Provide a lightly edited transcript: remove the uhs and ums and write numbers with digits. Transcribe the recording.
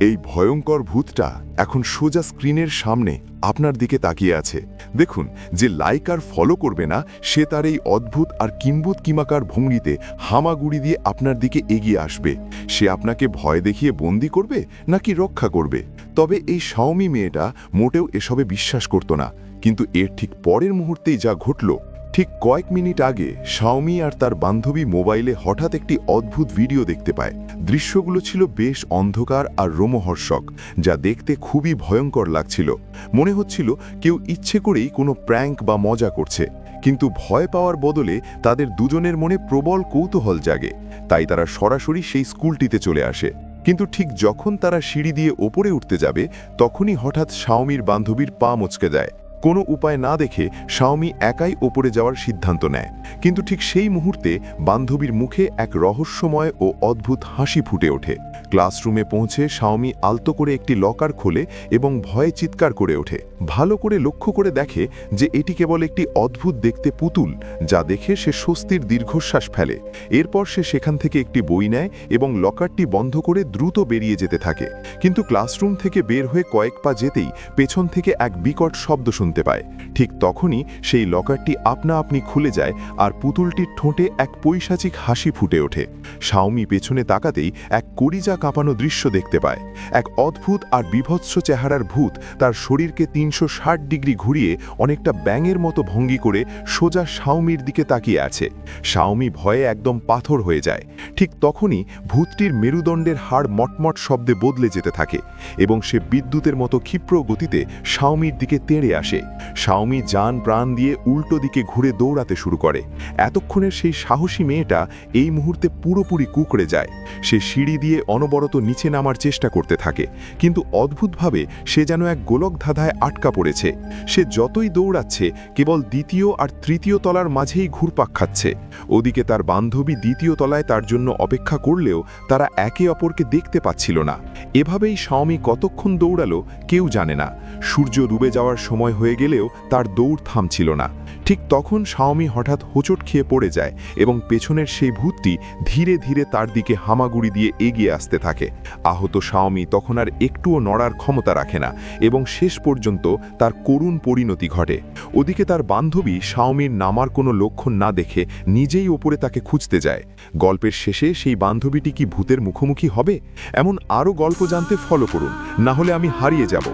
এই ভয়ঙ্কর ভূতটা এখন সোজা স্ক্রিনের সামনে আপনার দিকে তাকিয়ে আছে। দেখুন, যে লাইক আর ফলো করবে না সে তার এই অদ্ভুত আর কিম্বুত কিমাকার ভঙ্গিতে হামাগুড়ি দিয়ে আপনার দিকে এগিয়ে আসবে। সে আপনাকে ভয় দেখিয়ে বন্দি করবে নাকি রক্ষা করবে? তবে এই শাওমি মেয়েটা মোটেও এসবে বিশ্বাস করত না, কিন্তু এর ঠিক পরের মুহূর্তেই যা ঘটল, ঠিক কয়েক মিনিট আগে শাওমি আর তার বান্ধবী মোবাইলে হঠাৎ একটি অদ্ভুত ভিডিও দেখতে পায়। দৃশ্যগুলো ছিল বেশ অন্ধকার আর রোমহর্ষক, যা দেখতে খুবই ভয়ঙ্কর লাগছিল। মনে হচ্ছিল কেউ ইচ্ছে করেই কোনো প্র্যাঙ্ক বা মজা করছে, কিন্তু ভয় পাওয়ার বদলে তাদের দুজনের মনে প্রবল কৌতূহল জাগে। তাই তারা সরাসরি সেই স্কুলটিতে চলে আসে। কিন্তু ঠিক যখন তারা সিঁড়ি দিয়ে ওপরে উঠতে যাবে, তখনই হঠাৎ শাওমির বান্ধবীর পা মচকে যায়। কোনো উপায় না দেখে শাওমি একাই ওপরে যাওয়ার সিদ্ধান্ত নেয়, কিন্তু ঠিক সেই মুহূর্তে বান্ধবীর মুখে এক রহস্যময় ও অদ্ভুত হাসি ফুটে ওঠে। ক্লাসরুমে পৌঁছে শাওমি আলতো করে একটি লকার খোলে এবং ভয়ে চিৎকার করে ওঠে। ভালো করে লক্ষ্য করে দেখে যে এটি কেবল একটি অদ্ভুত দেখতে পুতুল, যা দেখে সে স্বস্তির দীর্ঘশ্বাস ফেলে। এরপর সে সেখান থেকে একটি বই নেয় এবং লকারটি বন্ধ করে দ্রুত বেরিয়ে যেতে থাকে। কিন্তু ক্লাসরুম থেকে বের হয়ে কয়েক পা যেতেই পেছন থেকে এক বিকট শব্দ শুনতে পায়। ঠিক তখনই সেই লকারটি আপনা আপনি খুলে যায় আর পুতুলটির ঠোঁটে এক পৈশাচিক হাসি ফুটে ওঠে। শাওমি পেছনে তাকাতেই এক কলিজা কাঁপানো দৃশ্য দেখতে পায়। এক অদ্ভুত আর বিভৎস চেহারার ভূত তার শরীরকে 360 ডিগ্রি ঘুরিয়ে অনেকটা ব্যাঙের মতো ভঙ্গি করে সোজা শাওমির দিকে তাকিয়ে আছে। শাওমি ভয়ে একদম পাথর হয়ে যায়। ঠিক তখনই ভূতটির মেরুদণ্ডের হাড় মটমট শব্দে বদলে যেতে থাকে এবং সে বিদ্যুতের মতো ক্ষিপ্র গতিতে শাওমির দিকে তেড়ে আসে। শাওমি জান প্রাণ দিয়ে উল্টো দিকে ঘুরে দৌড়াতে শুরু করে। এতক্ষণের সেই সাহসী মেয়েটা এই মুহূর্তে পুরোপুরি কুঁকড়ে যায়। সে সিঁড়ি দিয়ে অনবরত নিচে নামার চেষ্টা করতে থাকে, কিন্তু অদ্ভুতভাবে সে যেন এক গোলক ধাঁধায় আটকা পড়েছে। সে যতই দৌড়াচ্ছে কেবল দ্বিতীয় আর তৃতীয় তলার মাঝেই ঘুরপাক খাচ্ছে। ওদিকে তার বান্ধবী দ্বিতীয় তলায় তার জন্য অপেক্ষা করলেও তারা একে অপরকে দেখতে পাচ্ছিল না। এভাবেই শাওমি কতক্ষণ দৌড়ালো কেউ জানে না। সূর্য ডুবে যাওয়ার সময় হয়ে গেলেও তার দৌড় থামছিল না। ঠিক তখন শাওমি হঠাৎ হোঁচট খেয়ে পড়ে যায় এবং পেছনের সেই ভূতটি ধীরে ধীরে তার দিকে হামাগুড়ি দিয়ে এগিয়ে আসতে থাকে। আহত শাওমি তখন আর একটুও নড়ার ক্ষমতা রাখে না এবং শেষ পর্যন্ত তার করুণ পরিণতি ঘটে। ওদিকে তার বান্ধবী শাওমির নামার কোনো লক্ষণ না দেখে নিজেই ওপরে তাকে খুঁজতে যায়। গল্পের শেষে সেই বান্ধবীটি কি ভূতের মুখোমুখি হবে? এমন আরও গল্প জানতে ফলো করুন, না হলে আমি হারিয়ে যাব।